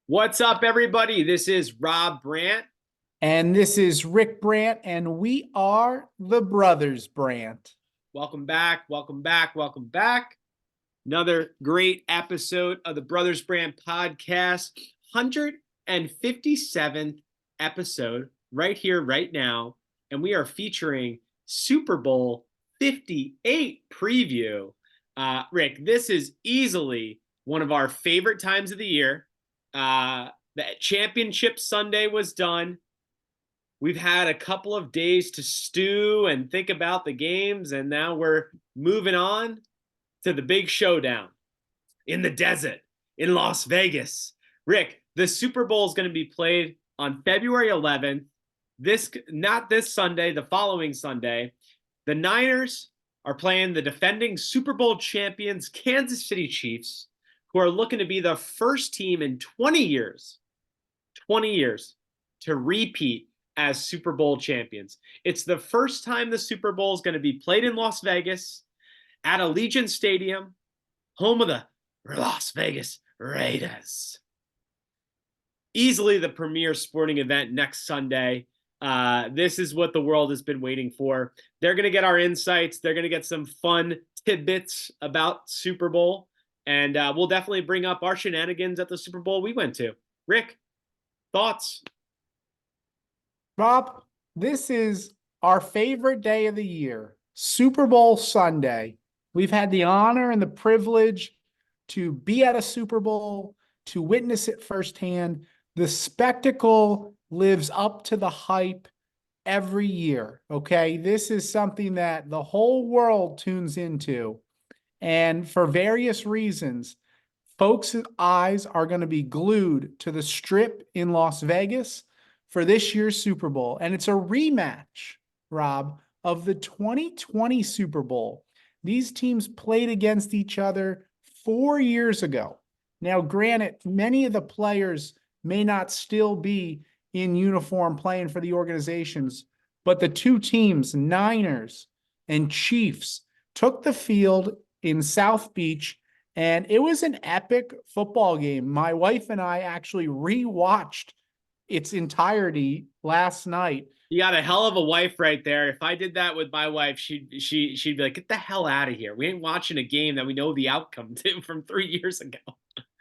What's up, everybody? This is Rob Brandt. And this is Rick Brandt, and we are the Brothers Brandt. Welcome back. Welcome back. Welcome back. Another great episode of the Brothers Brandt podcast. 157th episode right here, right now. And we are featuring Super Bowl 58 preview. Rick, this is easily one of our favorite times of the year. The championship Sunday was done. We've had a couple of days to stew and think about the games, and now we're moving on to the big showdown in the desert in Las Vegas. Rick, the Super Bowl is going to be played on February 11th. Not this Sunday, the following Sunday. The Niners are playing the defending Super Bowl champions, Kansas City Chiefs, who are looking to be the first team in 20 years to repeat as Super Bowl champions. It's the first time the Super Bowl is going to be played in Las Vegas at Allegiant Stadium, home of the Las Vegas Raiders. Easily the premier sporting event next Sunday. This is what the world has been waiting for. They're going to get our insights. They're going to get some fun tidbits about Super Bowl. And we'll definitely bring up our shenanigans at the Super Bowl we went to. Rick, thoughts? Rob, this is our favorite day of the year, Super Bowl Sunday. We've had the honor and the privilege to be at a Super Bowl, to witness it firsthand. The spectacle lives up to the hype every year, okay? This is something that the whole world tunes into. And for various reasons, folks' eyes are going to be glued to the Strip in Las Vegas for this year's Super Bowl. And it's a rematch, Rob, of the 2020 Super Bowl. These teams played against each other 4 years ago. Now, granted, many of the players may not still be in uniform playing for the organizations, but the two teams, Niners and Chiefs, took the field in South Beach, and it was an epic football game. My wife and I actually rewatched its entirety last night. You got a hell of a wife right there. If I did that with my wife, she'd be like, "Get the hell out of here. We ain't watching a game that we know the outcome to from 3 years ago."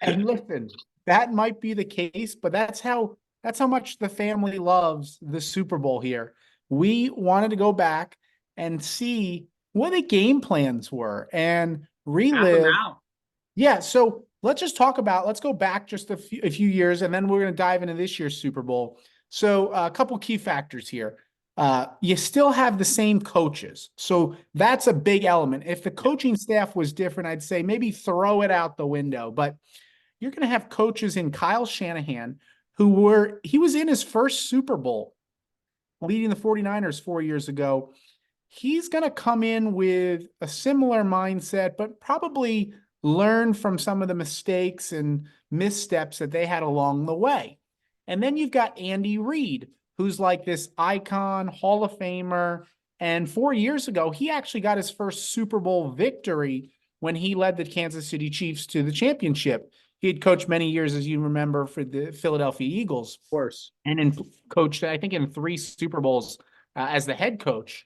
And listen, that might be the case, but that's how much the family loves the Super Bowl here. We wanted to go back and see what the game plans were and Map them relive. out. Yeah, so let's go back just a few years, and then we're going to dive into this year's Super Bowl. So a couple key factors here. You still have the same coaches. So that's a big element. If the coaching staff was different, I'd say maybe throw it out the window. But you're going to have coaches in Kyle Shanahan, he was in his first Super Bowl leading the 49ers 4 years ago. He's going to come in with a similar mindset, but probably learn from some of the mistakes and missteps that they had along the way. And then you've got Andy Reid, who's like this icon, Hall of Famer. And 4 years ago, he actually got his first Super Bowl victory when he led the Kansas City Chiefs to the championship. He had coached many years, as you remember, for the Philadelphia Eagles, Of course. and coached, I think, in 3 Super Bowls as the head coach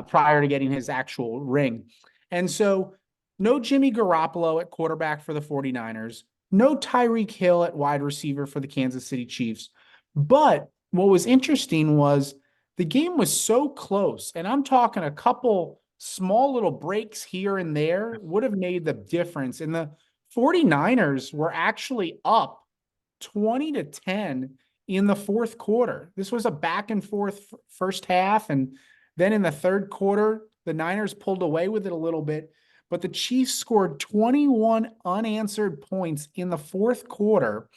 prior to getting his actual ring. And so no Jimmy Garoppolo at quarterback for the 49ers, no Tyreek Hill at wide receiver for the Kansas City Chiefs. But what was interesting was the game was so close, and I'm talking a couple small little breaks here and there would have made the difference. And the 49ers were actually up 20-10 in the fourth quarter. This was a back and forth first half. And then in the third quarter, the Niners pulled away with it a little bit, but the Chiefs scored 21 unanswered points in the fourth quarter.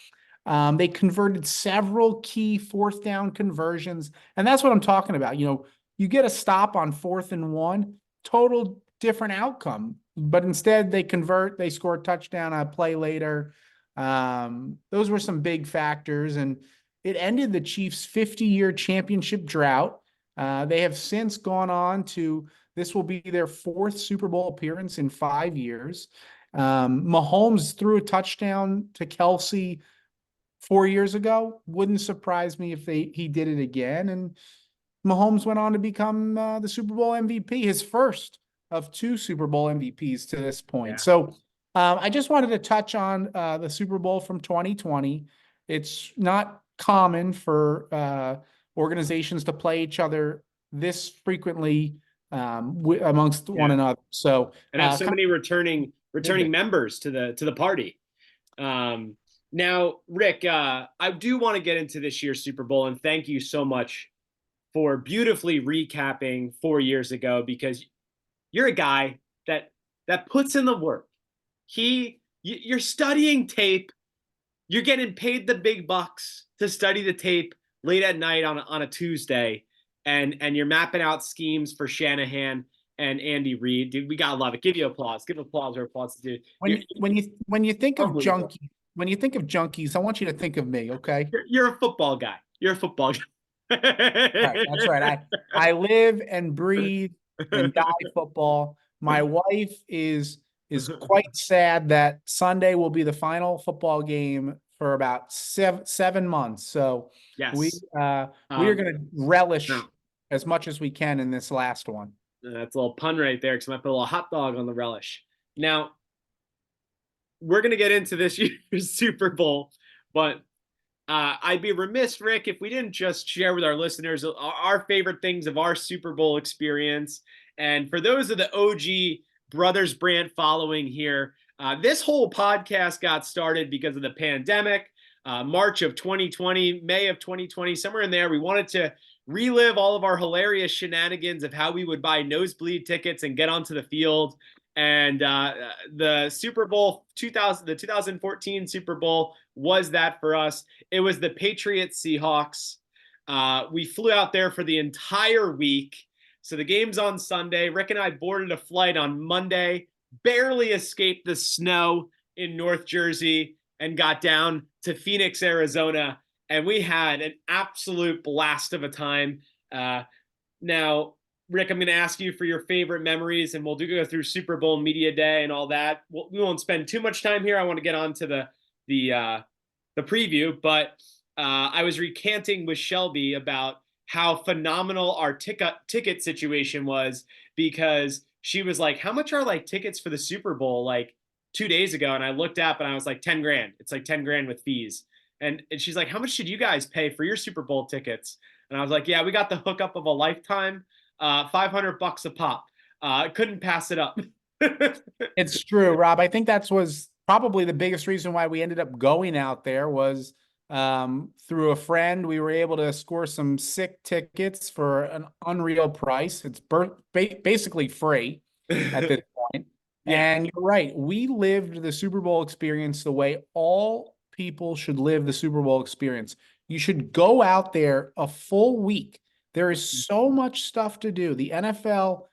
They converted several key fourth down conversions. And that's what I'm talking about. You get a stop on 4th and 1, total different outcome. But instead they score a touchdown on a play later. Those were some big factors, and it ended the Chiefs' 50-year championship drought. They have since gone on to, this will be their 4th Super Bowl appearance in 5 years. Mahomes threw a touchdown to Kelsey 4 years ago. Wouldn't surprise me if he did it again. And Mahomes went on to become the Super Bowl MVP, his first of two Super Bowl MVPs to this point. Yeah. So I just wanted to touch on the Super Bowl from 2020. It's not common for organizations to play each other this frequently amongst one another. So and have so many returning members to the party. Now, Rick, I do want to get into this year's Super Bowl, and thank you so much for beautifully recapping 4 years ago, because you're a guy that puts in the work. You're studying tape. You're getting paid the big bucks to study the tape late at night on a Tuesday, and you're mapping out schemes for Shanahan and Andy Reid. Dude, we gotta love it. Give you applause. Give applause where applause is due. When you think of junkies, I want you to think of me, okay? You're a football guy. You're a football guy. Right, that's right. I live and breathe and die football. My wife is quite sad that Sunday will be the final football game for about 7 months. So Yes. we are going to relish no. as much as we can in this last one. That's a little pun right there, because I might put a little hot dog on the relish. Now, we're going to get into this year's Super Bowl, but I'd be remiss, Rick, if we didn't just share with our listeners our favorite things of our Super Bowl experience. And for those of the OG Brothers Brandt following here, this whole podcast got started because of the pandemic. March of 2020, May of 2020, somewhere in there, we wanted to relive all of our hilarious shenanigans of how we would buy nosebleed tickets and get onto the field. And the Super Bowl 2014 Super Bowl was that for us. It was the Patriots Seahawks. We flew out there for the entire week. So the game's on Sunday. Rick and I boarded a flight on Monday, barely escaped the snow in North Jersey, and got down to Phoenix, Arizona. And we had an absolute blast of a time. Now, Rick, I'm going to ask you for your favorite memories, and we'll go through Super Bowl Media Day and all that. We won't spend too much time here. I want to get on to the preview, but I was recanting with Shelby about how phenomenal our ticket situation was, because she was like, how much are like tickets for the Super Bowl like 2 days ago? And I looked up and I was like, 10 grand. It's like 10 grand with fees. And she's like, how much did you guys pay for your Super Bowl tickets? And I was like, yeah, we got the hookup of a lifetime, $500 a pop. Couldn't pass it up. It's true, Rob. I think that was probably the biggest reason why we ended up going out there was through a friend. We were able to score some sick tickets for an unreal price. It's basically free at this point. Yeah. And you're right. We lived the Super Bowl experience the way all people should live the Super Bowl experience. You should go out there a full week. There is so much stuff to do. The NFL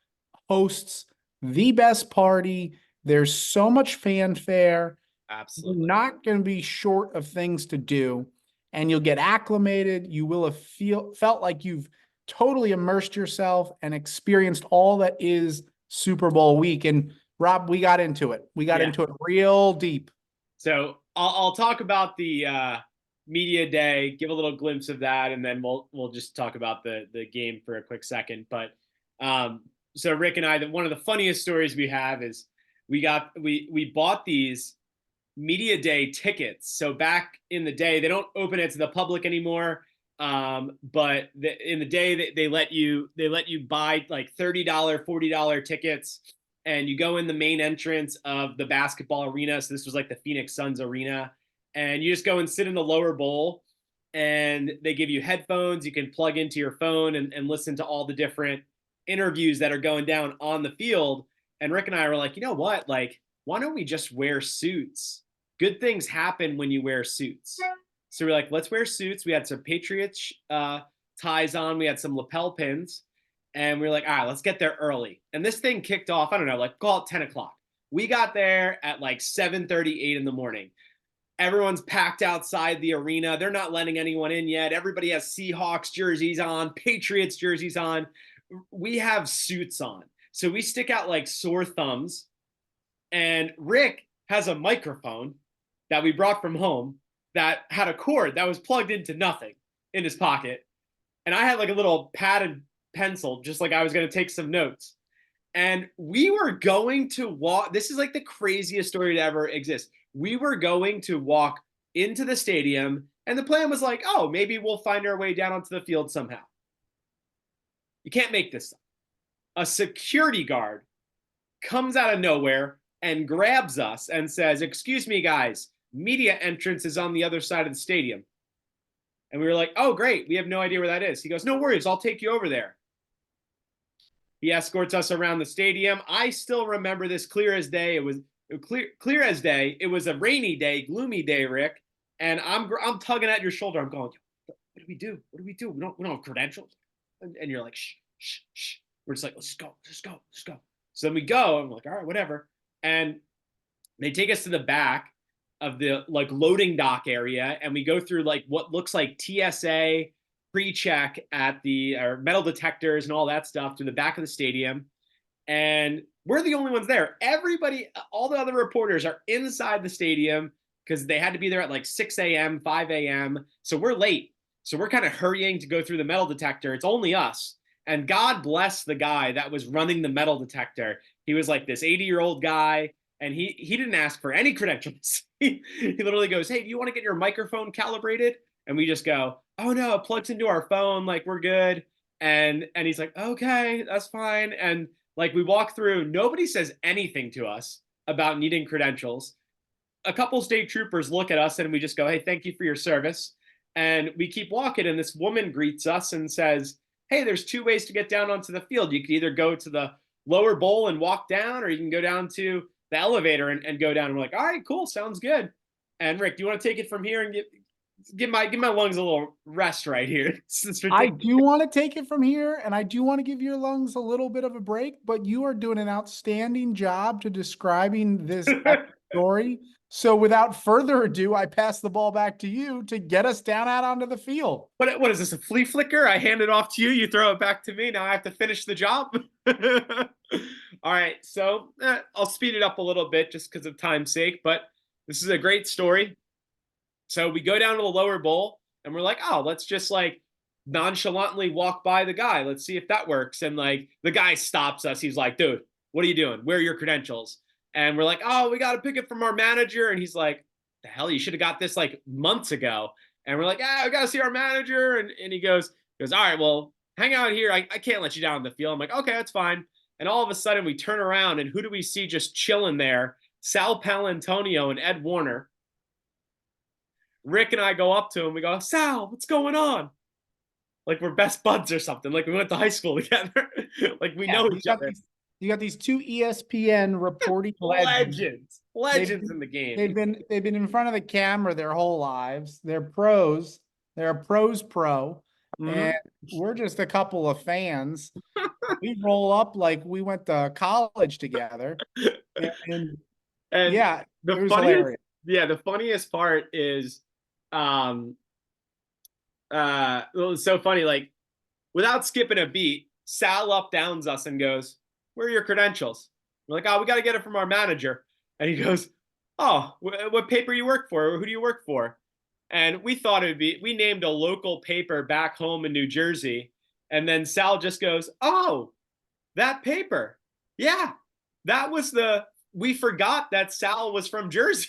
hosts the best party. There's so much fanfare. Absolutely. You're not going to be short of things to do, and you'll get acclimated. You will have felt like you've totally immersed yourself and experienced all that is Super Bowl week. And Rob, we got into it. We got into it real deep. So I'll talk about the media day, give a little glimpse of that, and then we'll just talk about the game for a quick second. But so Rick and I, one of the funniest stories we have is we bought these media day tickets. So back in the day, they don't open it to the public anymore. But in the day they let you buy like $30, $40 tickets, and you go in the main entrance of the basketball arena. So this was like the Phoenix Suns arena, and you just go and sit in the lower bowl, and they give you headphones. You can plug into your phone and listen to all the different interviews that are going down on the field. And Rick and I were like, you know what? Like, why don't we just wear suits? Good things happen when you wear suits. So we're like, let's wear suits. We had some Patriots ties on. We had some lapel pins. And we were like, all right, let's get there early. And this thing kicked off, I don't know, like call it 10 o'clock. We got there at like 7:38 in the morning. Everyone's packed outside the arena. They're not letting anyone in yet. Everybody has Seahawks jerseys on, Patriots jerseys on. We have suits on. So we stick out like sore thumbs. And Rick has a microphone that we brought from home. that had a cord that was plugged into nothing in his pocket. And I had like a little pad and pencil, just like I was going to take some notes. And we were going to walk. This is like the craziest story to ever exist. We were going to walk into the stadium, and the plan was like, oh, maybe we'll find our way down onto the field somehow. You can't make this up. A security guard comes out of nowhere and grabs us and says, excuse me, guys, media entrance is on the other side of the stadium. And we were like, oh, great. We have no idea where that is. He goes, no worries. I'll take you over there. He escorts us around the stadium. I still remember this clear as day. It was clear as day. It was a rainy day, gloomy day, Rick. And I'm tugging at your shoulder. I'm going, what do we do? What do we do? We don't have credentials. And you're like, shh, shh, shh. We're just like, let's go. So then we go. I'm like, all right, whatever. And they take us to the back of the like loading dock area, and we go through like what looks like TSA pre-check at the metal detectors and all that stuff to the back of the stadium. And we're the only ones there. Everybody, all the other reporters are inside the stadium because they had to be there at like 6 a.m., 5 a.m. So we're late. So we're kind of hurrying to go through the metal detector. It's only us. And God bless the guy that was running the metal detector. He was like this 80-year-old guy, and he didn't ask for any credentials. He literally goes, hey, do you want to get your microphone calibrated? And we just go, oh no, it plugs into our phone, like we're good. And he's like, okay, that's fine. And like we walk through, nobody says anything to us about needing credentials. A couple state troopers look at us and we just go, hey, thank you for your service. And we keep walking, and this woman greets us and says, hey, there's two ways to get down onto the field. You could either go to the lower bowl and walk down, or you can go down to the elevator and go down. And we're like, all right, cool, sounds good. And Rick, do you want to take it from here and give my lungs a little rest right here? I do want to take it from here, and I do want to give your lungs a little bit of a break, but you are doing an outstanding job to describing this story. So without further ado, I pass the ball back to you to get us down out onto the field. What is this, a flea flicker? I hand it off to you, you throw it back to me. Now I have to finish the job. All right, so I'll speed it up a little bit just because of time's sake, but this is a great story. So we go down to the lower bowl, and we're like, oh, let's just like nonchalantly walk by the guy. Let's see if that works. And like the guy stops us. He's like, dude, what are you doing? Where are your credentials? And we're like, oh, we got to pick it from our manager. And he's like, the hell, you should have got this like months ago. And we're like, we got to see our manager. And he goes, all right, well, hang out here. I can't let you down on the field. I'm like, okay, that's fine. And all of a sudden we turn around, and who do we see just chilling there? Sal Paolantonio and Ed Warner. Rick and I go up to him. We go, Sal, what's going on? Like we're best buds or something. Like we went to high school together. Like we know each other. You got these two ESPN reporting legends in the game. They've been in front of the camera their whole lives. They're pros. They're a pros pro. Mm-hmm. And we're just a couple of fans. We roll up like we went to college together. And yeah, the funniest, the funniest part is it was so funny, like without skipping a beat, Sal up downs us and goes, where are your credentials? We're like, oh, we got to get it from our manager. And he goes, oh, what paper you work for? Who do you work for? And we thought we named a local paper back home in New Jersey. And then Sal just goes, oh, that paper. Yeah, that was we forgot that Sal was from Jersey.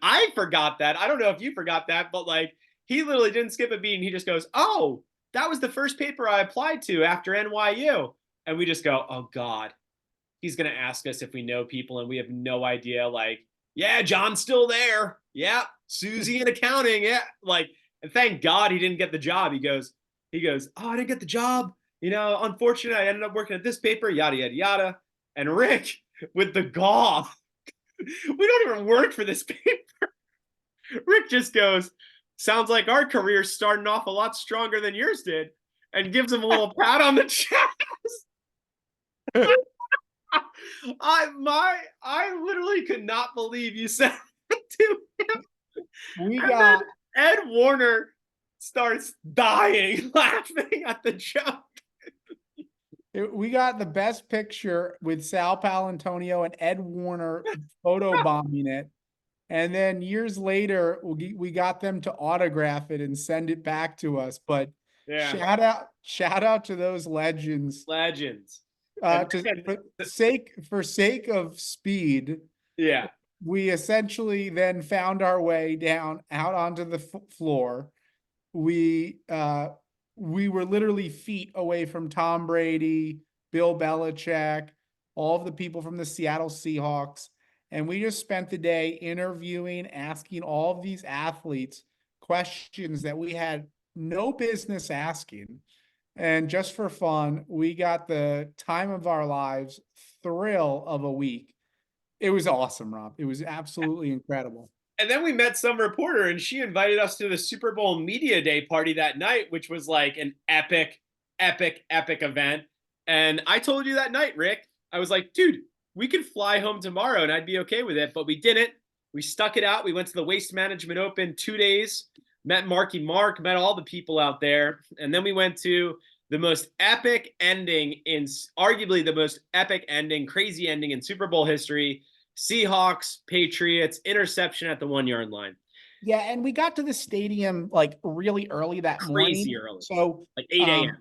I forgot that. I don't know if you forgot that, but like he literally didn't skip a beat, and he just goes, oh, that was the first paper I applied to after NYU. And we just go, oh God, he's going to ask us if we know people, and we have no idea. Like, yeah, John's still there. Yeah, Susie in accounting. Yeah. Like, and thank God he didn't get the job. He goes, oh, I didn't get the job. You know, unfortunately, I ended up working at this paper, yada, yada, yada. And Rick, with the gall, we don't even work for this paper. Rick just goes, sounds like our career's starting off a lot stronger than yours did, and gives him a little pat on the chest. I literally could not believe you said that to him. Ed Warner starts dying laughing at the joke. We got the best picture with Sal Paolantonio and Ed Warner photobombing it. And then years later, we got them to autograph it and send it back to us. But Yeah, shout out to those legends. legends. And To then, for sake of speed, yeah, we essentially then found our way down out onto the floor. We we were literally feet away from Tom Brady, Bill Belichick, all of the people from the Seattle Seahawks, and we just spent the day interviewing, asking all of these athletes questions that we had no business asking. And just for fun, we got the time of our lives, thrill of a week. It was awesome, Rob. It was absolutely incredible. and then we met some reporter, and she invited us to the Super Bowl media day party that night, which was like an epic, epic, epic event. And I told you that night, Rick, I was like, dude, we could fly home tomorrow and I'd be okay with it. But we didn't. We stuck it out. We went to the Waste Management Open 2 days, met Marky Mark, met all the people out there. And then we went to the most epic ending in arguably the most epic ending, crazy ending in Super Bowl history. Seahawks, Patriots, interception at the 1 yard line. Yeah, and we got to the stadium like really early that Crazy morning. early, So, like 8 a.m.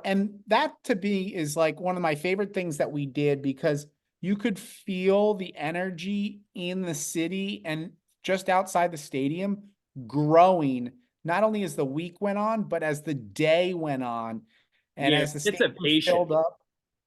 and that to me is like one of my favorite things that we did because you could feel the energy in the city and just outside the stadium growing, not only as the week went on, but as the day went on and Yeah, as the stadium anticipation. filled up.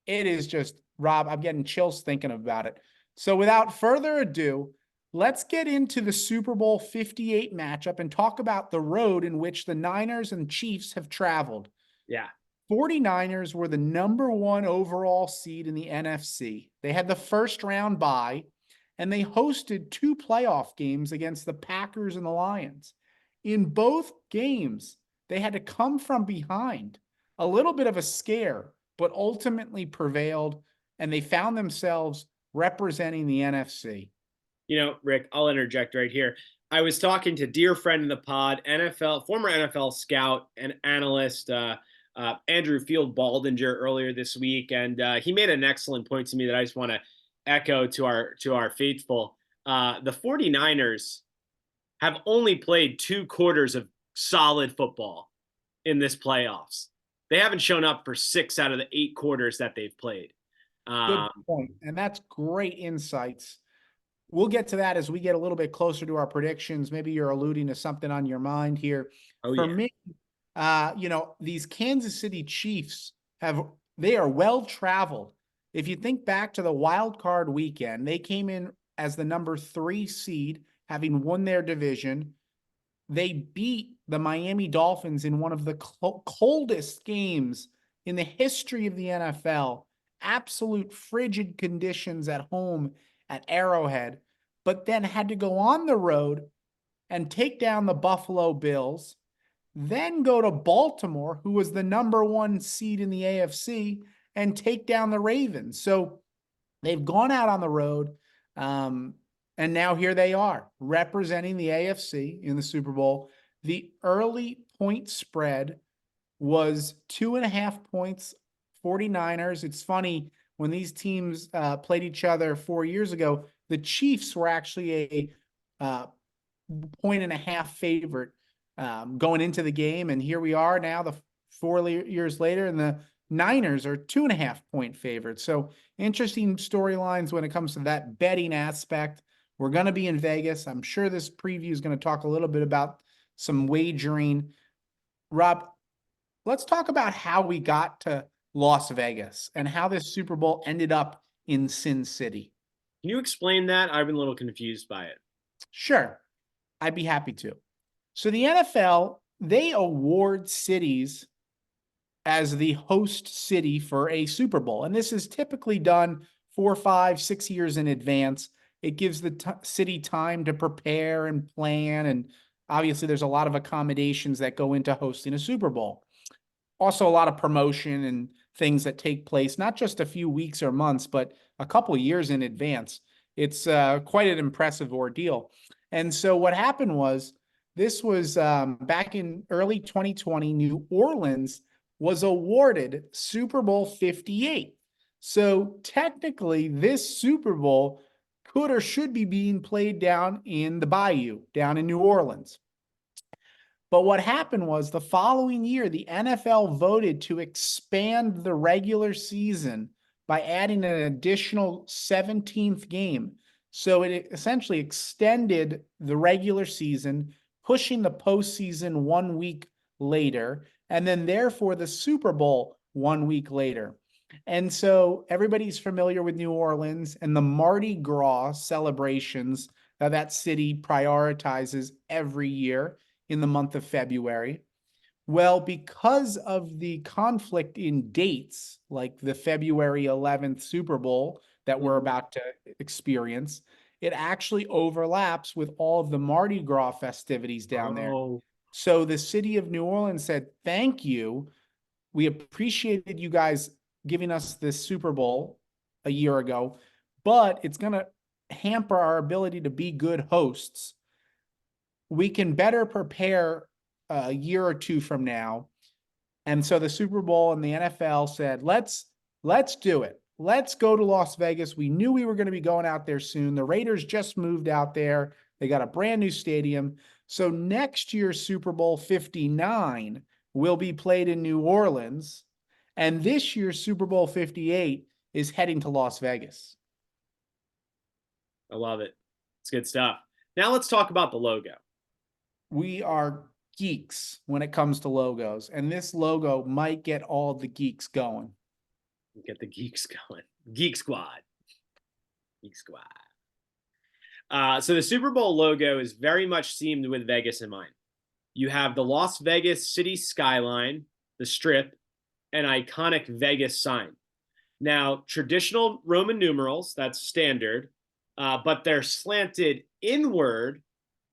It is just, Rob, I'm getting chills thinking about it. So without further ado, let's get into the Super Bowl 58 matchup and talk about the road in which the Niners and Chiefs have traveled. Yeah. 49ers were the number one overall seed in the NFC. They had the first round bye, and they hosted two playoff games against the Packers and the Lions. In both games, they had to come from behind. A little bit of a scare, but ultimately prevailed, and they found themselves representing the NFC. Rick, I'll interject right here. I was talking to dear friend in the pod, former NFL scout and analyst, Andrew Field Baldinger earlier this week, and he made an excellent point to me that I just want to echo to our faithful. The 49ers have only played 2 quarters of solid football in this playoffs. They haven't shown up for 6 out of the 8 quarters that they've played. Good point. And that's great insights. We'll get to that as we get a little bit closer to our predictions. Maybe you're alluding to something on your mind here. Oh, For yeah. me, these Kansas City Chiefs they are well traveled. If you think back to the wild card weekend, they came in as the number 3 seed, having won their division. They beat the Miami Dolphins in one of the coldest games in the history of the NFL. Absolute frigid conditions at home at Arrowhead, but then had to go on the road and take down the Buffalo Bills, then go to Baltimore, who was the number 1 seed in the AFC, and take down the Ravens. So they've gone out on the road, and now here they are representing the AFC in the Super Bowl. The early point spread was 2.5 points, 49ers. It's funny, when these teams played each other 4 years ago, the Chiefs were actually a 1.5 favorite going into the game. And here we are now, the 4 years later, and the Niners are 2.5 point favorites. So interesting storylines when it comes to that betting aspect. We're going to be in Vegas. I'm sure this preview is going to talk a little bit about some wagering. Rob, let's talk about how we got to Las Vegas and how this Super Bowl ended up in Sin City. Can you explain that? I've been a little confused by it. Sure, I'd be happy to. So the NFL, they award cities as the host city for a Super Bowl. And this is typically done 4, 5, 6 years in advance. It gives the city time to prepare and plan. And obviously, there's a lot of accommodations that go into hosting a Super Bowl. Also, a lot of promotion and things that take place, not just a few weeks or months, but a couple of years in advance. It's quite an impressive ordeal. And so what happened was, this was back in early 2020, New Orleans was awarded Super Bowl 58. So technically, this Super Bowl could or should be being played down in the Bayou, down in New Orleans. But what happened was the following year, the NFL voted to expand the regular season by adding an additional 17th game. So it essentially extended the regular season, pushing the postseason 1 week later, and then therefore the Super Bowl 1 week later. And so everybody's familiar with New Orleans and the Mardi Gras celebrations that city prioritizes every year in the month of February. Well, because of the conflict in dates, like the February 11th Super Bowl that we're about to experience, it actually overlaps with all of the Mardi Gras festivities down there. So the city of New Orleans said, thank you. We appreciated you guys giving us this Super Bowl a year ago, but it's going to hamper our ability to be good hosts. We can better prepare a year or two from now. And so the Super Bowl and the NFL said, let's do it. Let's go to Las Vegas. We knew we were going to be going out there soon. The Raiders just moved out there. They got a brand new stadium. So next year's Super Bowl 59 will be played in New Orleans. And this year's Super Bowl 58 is heading to Las Vegas. I love it. It's good stuff. Now let's talk about the logo. We are geeks when it comes to logos, and this logo might get all the geeks going. Get the geeks going. Geek Squad. Geek Squad. So the Super Bowl logo is very much themed with Vegas in mind. You have the Las Vegas city skyline, the strip, an iconic Vegas sign. Now, traditional Roman numerals, that's standard, but they're slanted inward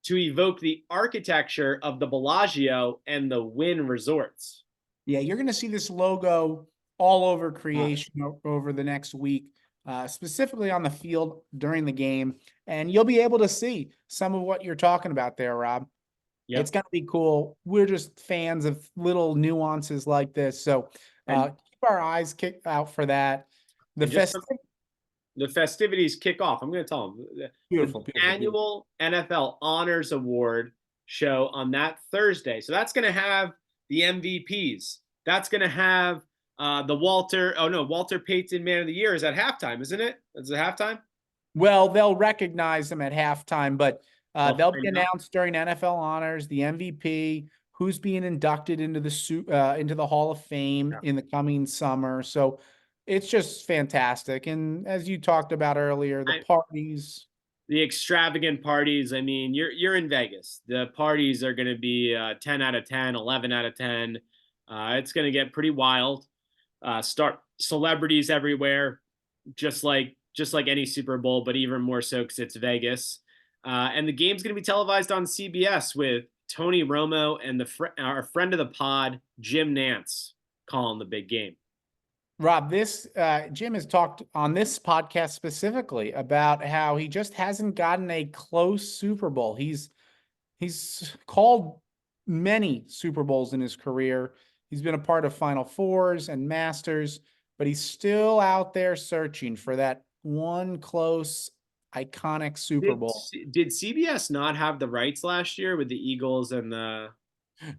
to evoke the architecture of the Bellagio and the Wynn resorts. Yeah, you're going to see this logo all over creation over the next week, specifically on the field during the game. And you'll be able to see some of what you're talking about there, Rob. Yep. It's going to be cool. We're just fans of little nuances like this. So keep our eyes out for that. The festivities kick off. I'm going to tell them. Beautiful. Annual NFL Honors Award show on that Thursday. So that's going to have the MVPs. That's going to have the Walter Payton Man of the Year is at halftime, isn't it? Is it halftime? Well, they'll recognize them at halftime, but they'll be announced during NFL Honors, the MVP, who's being inducted into the Hall of Fame in the coming summer. So it's just fantastic. And as you talked about earlier, the parties. The extravagant parties. I mean, you're in Vegas. The parties are going to be 10 out of 10, 11 out of 10. It's going to get pretty wild. Start celebrities everywhere, just like any Super Bowl, but even more so because it's Vegas. And the game's going to be televised on CBS with Tony Romo and our friend of the pod, Jim Nantz, calling the big game. Rob, Jim has talked on this podcast specifically about how he just hasn't gotten a close Super Bowl. He's called many Super Bowls in his career. He's been a part of Final Fours and Masters, but he's still out there searching for that one close, iconic Super Bowl. Did CBS not have the rights last year with the Eagles and the...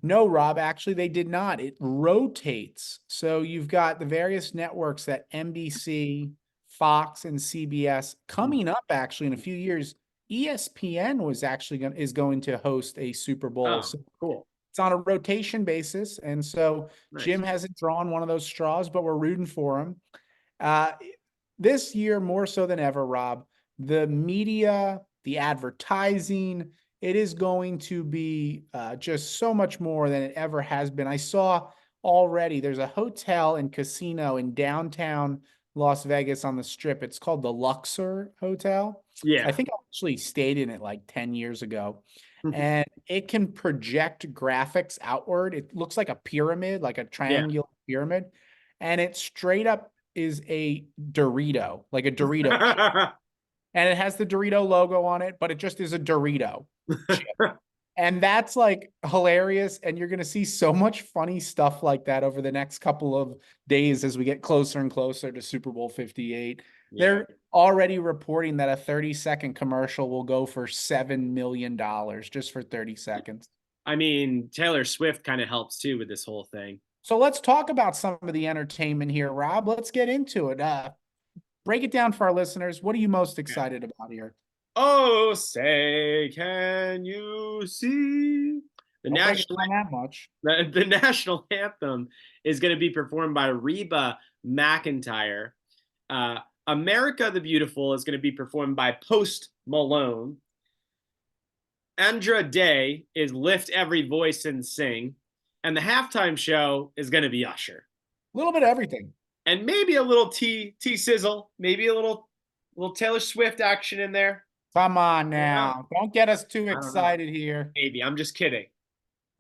No, Rob, actually they did not. It rotates. So you've got the various networks that NBC, Fox, and CBS coming up actually in a few years. ESPN is going to host a Super Bowl. Oh, so cool. It's on a rotation basis. And so nice. Jim hasn't drawn one of those straws, but we're rooting for him. This year, more so than ever, Rob, the media, the advertising, it is going to be just so much more than it ever has been. I saw already there's a hotel and casino in downtown Las Vegas on the Strip. It's called the Luxor Hotel. Yeah. I think I actually stayed in it like 10 years ago. And it can project graphics outward. It looks like a pyramid, like a triangular pyramid. And it straight up is a Dorito, like a Dorito. And it has the Dorito logo on it, but it just is a Dorito chip. And that's like hilarious. And you're going to see so much funny stuff like that over the next couple of days as we get closer and closer to Super Bowl 58. Yeah. They're already reporting that a 30-second commercial will go for $7 million just for 30 seconds. I mean, Taylor Swift kind of helps too with this whole thing. So let's talk about some of the entertainment here, Rob. Let's get into it. Break it down for our listeners. What are you most Yeah. excited about here? Oh, say, can you see the Don't break it national down that much. the national anthem is going to be performed by Reba McEntire. Uh, America the Beautiful is going to be performed by Post Malone. Andra Day is Lift Every Voice and Sing. And the halftime show is going to be Usher. A little bit of everything. And maybe a little T Sizzle, maybe a little Taylor Swift action in there. Come on Yeah. now. Don't get us too I don't know. excited here. Maybe. I'm just kidding.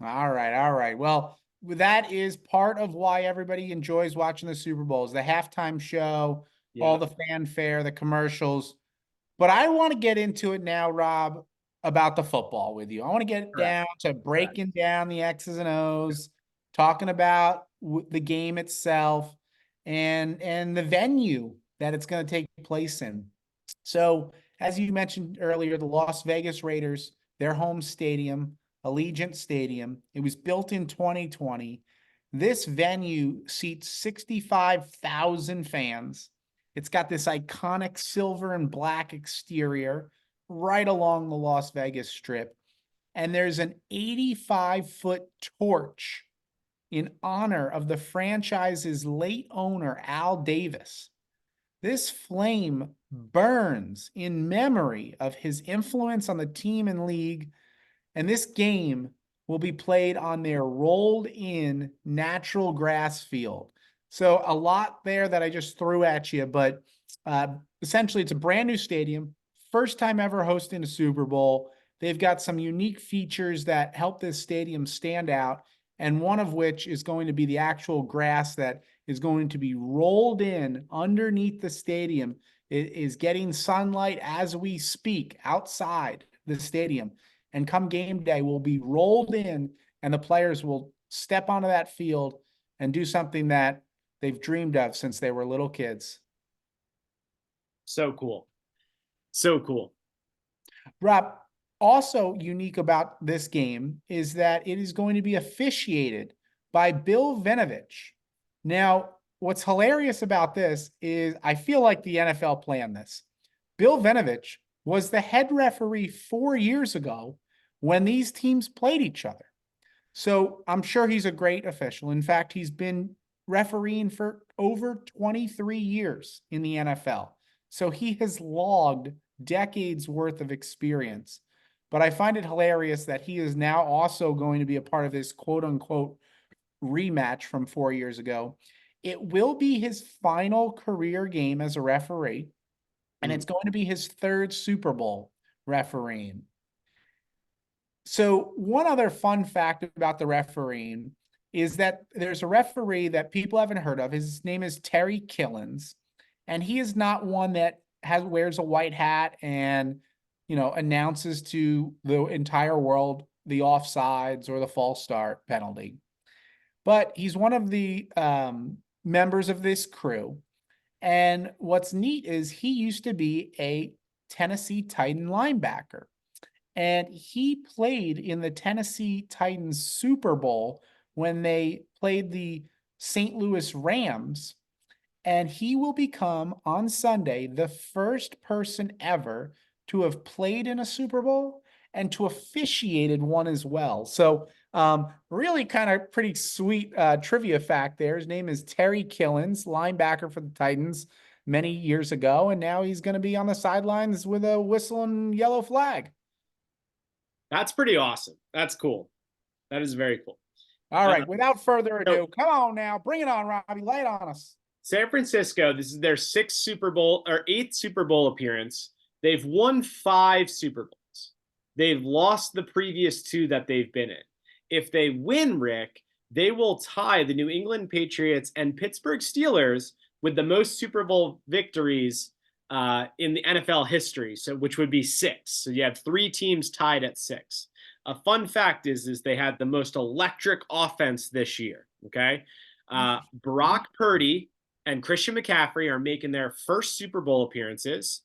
All right. All right. Well, that is part of why everybody enjoys watching the Super Bowls, the halftime show, all Yeah. the fanfare, the commercials. But I want to get into it now, Rob, about the football with you. I want to get Correct. down to breaking down the X's and O's, talking about the game itself and the venue that it's going to take place in. So, as you mentioned earlier, the Las Vegas Raiders, their home stadium, Allegiant Stadium, it was built in 2020. This venue seats 65,000 fans. It's got this iconic silver and black exterior right along the Las Vegas Strip. And there's an 85-foot torch in honor of the franchise's late owner, Al Davis. This flame burns in memory of his influence on the team and league, and this game will be played on their rolled in natural grass field. So a lot there that I just threw at you, but essentially it's a brand new stadium, first time ever hosting a Super Bowl. They've got some unique features that help this stadium stand out, and one of which is going to be the actual grass that is going to be rolled in underneath the stadium. It is getting sunlight as we speak outside the stadium. And come game day, will be rolled in, and the players will step onto that field and do something that they've dreamed of since they were little kids. So cool. So cool. Rob, also unique about this game is that it is going to be officiated by Bill Vinovich. Now, what's hilarious about this is I feel like the NFL planned this. Bill Vinovich was the head referee 4 years ago when these teams played each other. So I'm sure he's a great official. In fact, he's been refereeing for over 23 years in the NFL. So he has logged decades worth of experience. But I find it hilarious that he is now also going to be a part of this quote unquote rematch from 4 years ago. It will be his final career game as a referee, and it's going to be his third Super Bowl refereeing. So one other fun fact about the refereeing is that there's a referee that people haven't heard of. His name is Terry Killens, and he is not one that wears a white hat and announces to the entire world the offsides or the false start penalty. But he's one of the members of this crew. And what's neat is he used to be a Tennessee Titan linebacker. And he played in the Tennessee Titans Super Bowl when they played the St. Louis Rams. And he will become, on Sunday, the first person ever to have played in a Super Bowl and to officiated one as well. So really kind of pretty sweet trivia fact there. His name is Terry Killens, linebacker for the Titans many years ago. And now he's going to be on the sidelines with a whistle and yellow flag. That's pretty awesome. That's cool. That is very cool. All right. Without further ado, come on now. Bring it on, Robbie. Lay it on us. San Francisco, this is their eighth Super Bowl appearance. They've won 5 Super Bowls. They've lost the previous 2 that they've been in. If they win, Rick, they will tie the New England Patriots and Pittsburgh Steelers with the most Super Bowl victories in the NFL history, so which would be 6. So you have 3 teams tied at 6. A fun fact is they had the most electric offense this year. Okay, Brock Purdy and Christian McCaffrey are making their first Super Bowl appearances.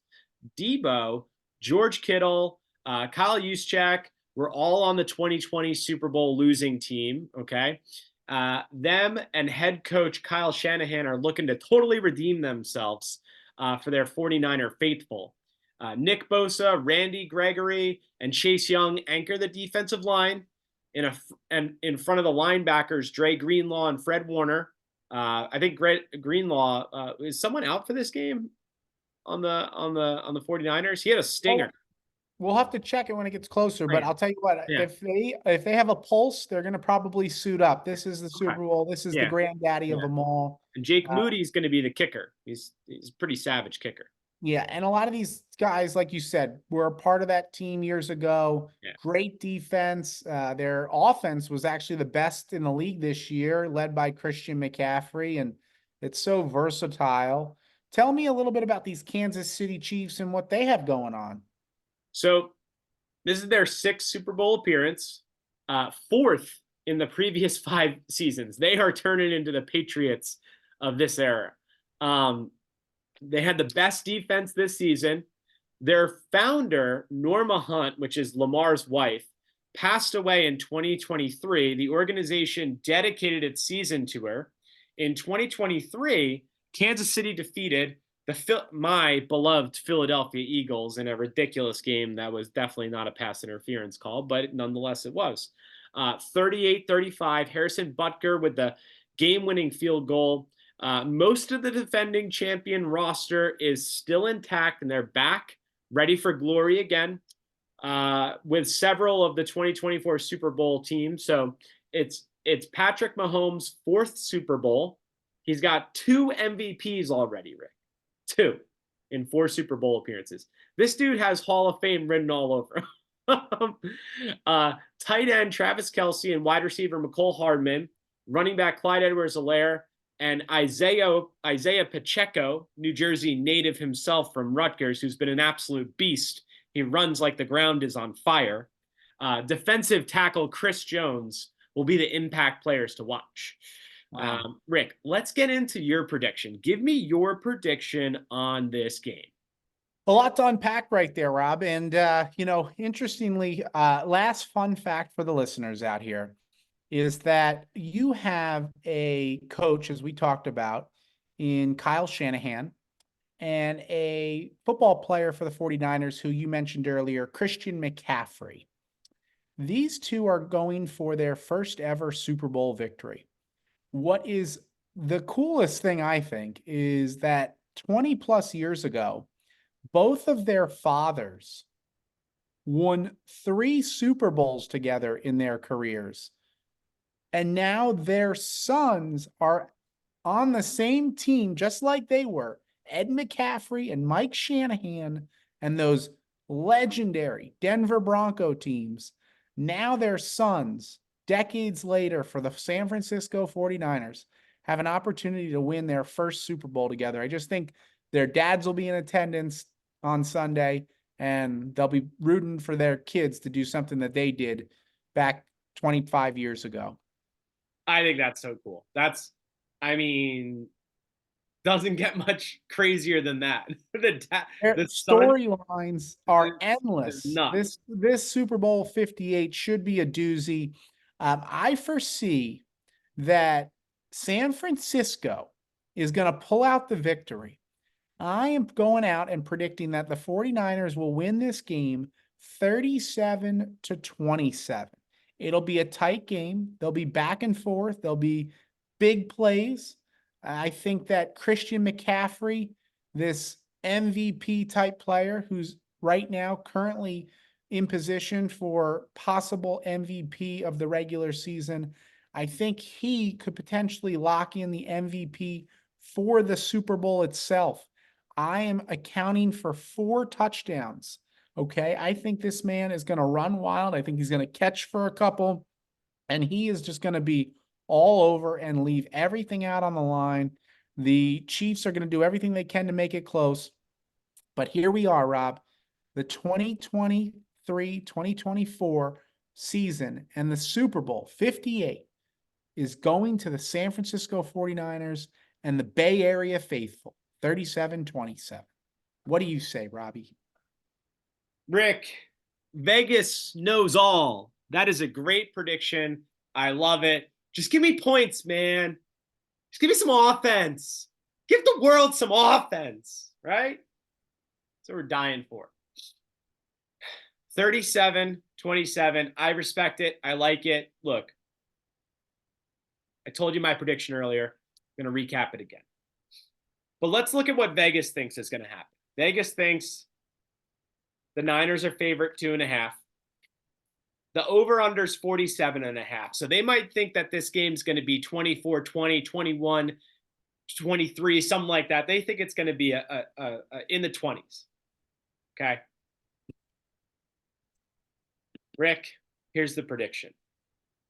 Debo, George Kittle, Kyle Juszczyk were all on the 2020 Super Bowl losing team. Okay. Them and head coach Kyle Shanahan are looking to totally redeem themselves for their 49er faithful. Nick Bosa, Randy Gregory, and Chase Young anchor the defensive line and in front of the linebackers, Dre Greenlaw and Fred Warner. I think Greenlaw is someone out for this game on the 49ers. He had a stinger. We'll have to check it when it gets closer, but I'll tell you what, Yeah. if they have a pulse, they're going to probably suit up. This is the Super Bowl. This is the granddaddy of them all. And Jake Moody's going to be the kicker. He's a pretty savage kicker. Yeah, and a lot of these guys, like you said, were a part of that team years ago. Yeah. Great defense. Their offense was actually the best in the league this year, led by Christian McCaffrey, and it's so versatile. Tell me a little bit about these Kansas City Chiefs and what they have going on. So this is their 6th Super Bowl appearance, 4th in the previous 5 seasons. They are turning into the Patriots of this era. They had the best defense this season. Their founder, Norma Hunt, which is Lamar's wife, passed away in 2023. The organization dedicated its season to her. In 2023, Kansas City defeated my beloved Philadelphia Eagles in a ridiculous game that was definitely not a pass interference call, but nonetheless it was. 38-35, Harrison Butker with the game-winning field goal. Most of the defending champion roster is still intact, and they're back, ready for glory again, with several of the 2024 Super Bowl teams. So it's Patrick Mahomes' 4th Super Bowl. He's got 2 MVPs already, Rick. 2 in 4 Super Bowl appearances. This dude has Hall of Fame written all over him. Tight end Travis Kelce and wide receiver McCole Hardman, running back Clyde Edwards-Helaire, and Isaiah Pacheco, New Jersey native himself from Rutgers, who's been an absolute beast. He runs like the ground is on fire. Defensive tackle Chris Jones will be the impact players to watch. Wow. Rick, let's get into your prediction. Give me your prediction on this game. A lot to unpack right there, Rob. And, interestingly, last fun fact for the listeners out here is that you have a coach, as we talked about, in Kyle Shanahan, and a football player for the 49ers who you mentioned earlier, Christian McCaffrey. These two are going for their first ever Super Bowl victory. What is the coolest thing, I think, is that 20 plus years ago, both of their fathers won 3 Super Bowls together in their careers. And now their sons are on the same team, just like they were. Ed McCaffrey and Mike Shanahan and those legendary Denver Bronco teams. Now their sons, decades later, for the San Francisco 49ers, have an opportunity to win their first Super Bowl together. I just think their dads will be in attendance on Sunday, and they'll be rooting for their kids to do something that they did back 25 years ago. I think that's so cool. Doesn't get much crazier than that. The storylines are endless. This Super Bowl 58 should be a doozy. I foresee that San Francisco is going to pull out the victory. I am going out and predicting that the 49ers will win this game 37-27. It'll be a tight game. They'll be back and forth. There'll be big plays. I think that Christian McCaffrey, this MVP type player who's right now currently in position for possible MVP of the regular season, I think he could potentially lock in the MVP for the Super Bowl itself. I am accounting for 4 touchdowns. Okay, I think this man is going to run wild. I think he's going to catch for a couple, and he is just going to be all over and leave everything out on the line. The Chiefs are going to do everything they can to make it close. But here we are, Rob, the 2023-2024 season, and the Super Bowl 58 is going to the San Francisco 49ers, and the Bay Area faithful, 37-27. What do you say, Robbie? Rick, Vegas knows all. That is a great prediction. I love it. Just give me points, man. Just give me some offense. Give the world some offense, right? That's what we're dying for. 37-27. I respect it. I like it. Look, I told you my prediction earlier. I'm going to recap it again. But let's look at what Vegas thinks is going to happen. Vegas thinks the Niners are favorite 2.5. The over-under is 47.5. So they might think that this game's going to be 24-20, 21-23, something like that. They think it's going to be in the 20s. Okay. Rick, here's the prediction.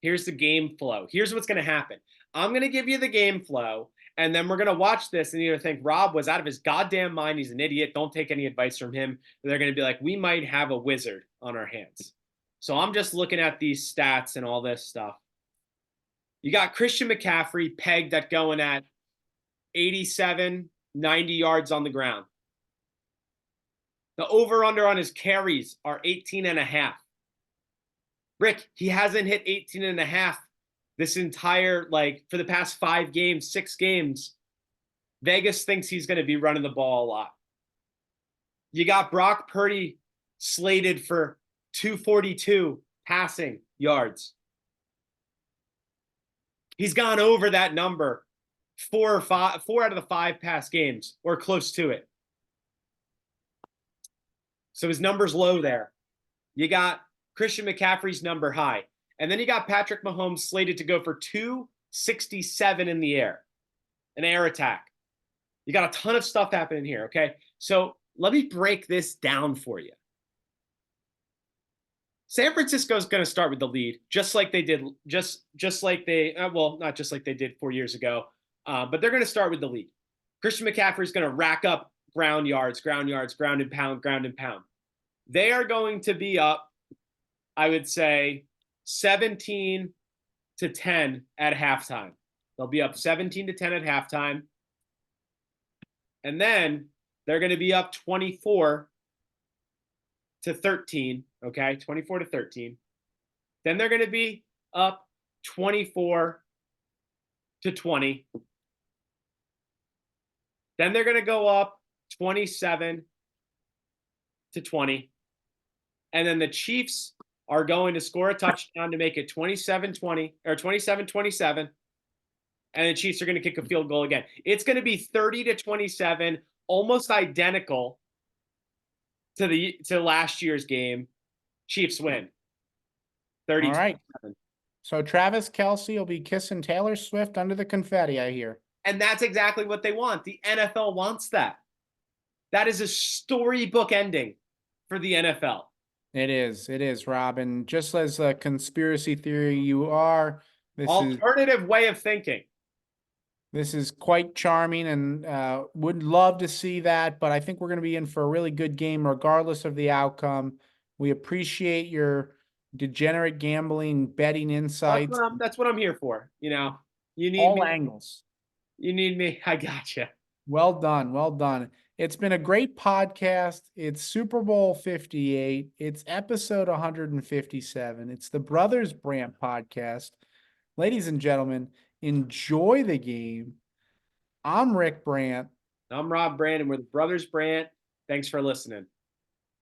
Here's the game flow. Here's what's going to happen. I'm going to give you the game flow, and then we're going to watch this and either think Rob was out of his goddamn mind. He's an idiot. Don't take any advice from him. They're going to be like, we might have a wizard on our hands. So I'm just looking at these stats and all this stuff. You got Christian McCaffrey pegged at going at 87, 90 yards on the ground. The over-under on his carries are 18.5. Rick, he hasn't hit 18.5 this entire, for the past 5 games, 6 games. Vegas thinks he's going to be running the ball a lot. You got Brock Purdy slated for 242 passing yards. He's gone over that number 4 out of the 5 past games, or close to it. So his number's low there. You got Christian McCaffrey's number high. And then you got Patrick Mahomes slated to go for 267 in the air, an air attack. You got a ton of stuff happening here, okay? So let me break this down for you. San Francisco's going to start with the lead, just like they did, just like they, well, not just like they did 4 years ago, but they're going to start with the lead. Christian McCaffrey's going to rack up ground yards, ground and pound. They are going to be up, I would say, 17-10 at halftime. They'll be up 17-10 at halftime. And then they're going to be up 24-13, okay? 24-13. Then they're going to be up 24-20. Then they're going to go up 27-20. And then the Chiefs are going to score a touchdown to make it 27-20 or 27-27. And the Chiefs are going to kick a field goal again. It's going to be 30-27, almost identical to last year's game. Chiefs win. 30. All right. So Travis Kelce will be kissing Taylor Swift under the confetti, I hear. And that's exactly what they want. The NFL wants that. That is a storybook ending for the NFL. It is, Rob. And just as a conspiracy theory you are, alternative way of thinking. This is quite charming and would love to see that, but I think we're going to be in for a really good game regardless of the outcome. We appreciate your degenerate gambling betting insights. That's what I'm here for. You know, you need all me. Angles. You need me. I gotcha. Well done. Well done. It's been a great podcast. It's Super Bowl 58. It's episode 157. It's the Brothers Brandt podcast. Ladies and gentlemen, enjoy the game. I'm Rick Brandt. I'm Rob Brandt, and we're the Brothers Brandt. Thanks for listening.